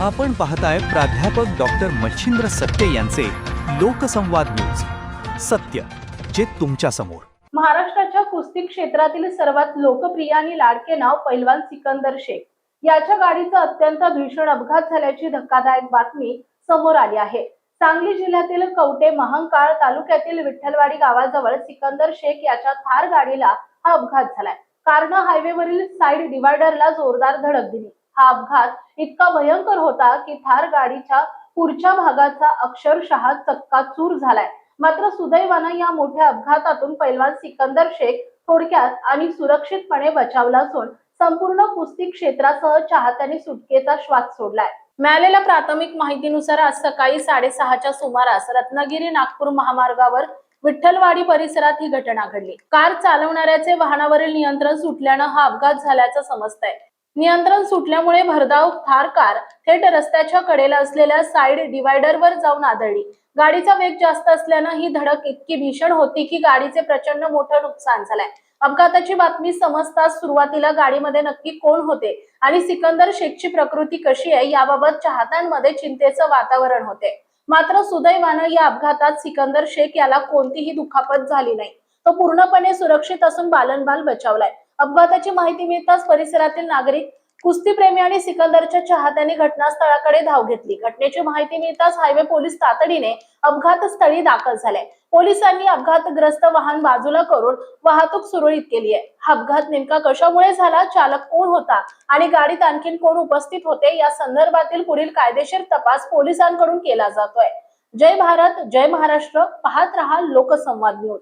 आपण पाहताय प्राध्यापक डॉक्टर मच्छिंद्र सत्य यांचे लोकसंवाद न्यूज. सत्य जे तुमच्या समोर. महाराष्ट्राच्या कुस्ती क्षेत्रातील सर्वात लोकप्रिय आणि लाडके नाव पैलवान सिकंदर शेख याच्या गाडीचा अत्यंत भीषण अपघात झाल्याची धक्कादायक बातमी समोर आली आहे. सांगली जिल्ह्यातील कवठे महांकाळ तालुक्यातील विठ्ठलवाडी गावाजवळ सिकंदर शेख याच्या थार गाडीला हा अपघात झालाय. कारनं हायवेवरील साइड डिवायडरला जोरदार धडक दिली. हा अपघात इतका भयंकर होता की थार गाडीच्या पुढच्या भागाचा अक्षरशः चक्काचूर झालाय. मात्र सुदैवानं या मोठ्या अपघातातून पैलवान सिकंदर शेख थोडक्यात आणि सुरक्षितपणे बचावला असून संपूर्ण कुस्ती क्षेत्रासह चाहत्यांनी सुटकेचा श्वास सोडलाय. मिळालेल्या प्राथमिक माहितीनुसार आज सकाळी 6:30च्या सुमारास रत्नागिरी नागपूर महामार्गावर विठ्ठलवाडी परिसरात ही घटना घडली. कार चालवणाऱ्याचे वाहनावरील नियंत्रण सुटल्यानं हा अपघात झाल्याचं समजतंय. नियंत्रण सुटल्यामुळे भरधाव थार कार थेट रस्त्याच्या कडेला असलेल्या साइड डिवायडरवर जाऊन आदळली. गाडीचा वेग जास्त असल्यानं ही धडक इतकी भीषण होती की गाडीचे प्रचंड मोठं नुकसान झालंय. अपघाताची बातमी समजताच सुरुवातीला गाडीमध्ये नक्की कोण होते आणि सिकंदर शेखची प्रकृती कशी आहे याबाबत चाहत्यांमध्ये चिंतेचं वातावरण होते. मात्र सुदैवानं या अपघातात सिकंदर शेख याला कोणतीही दुखापत झाली नाही. तो पूर्णपणे सुरक्षित असून बालनबाल बचावलाय. अपघाताची माहिती मिळताच परिसरातील नागरिक, कुस्तीप्रेमी आणि सिकंदरच्या चाहत्यांनी घटनास्थळाकडे धाव घेतली. घटनेची माहिती मिळताच हायवे पोलीस तातडीने अपघातस्थळी दाखल झाले. पोलिसांनी अपघातग्रस्त वाहन बाजूला करून वाहतूक सुरळीत केली आहे. हा अपघात नेमका कशामुळे झाला, चालक कोण होता आणि गाडीत आणखी कोण उपस्थित होते या संदर्भातील पुढील कायदेशीर तपास पोलिसांकडून केला जातोय. जय भारत, जय महाराष्ट्र. पाहत रहा लोकसंवाद न्यूज.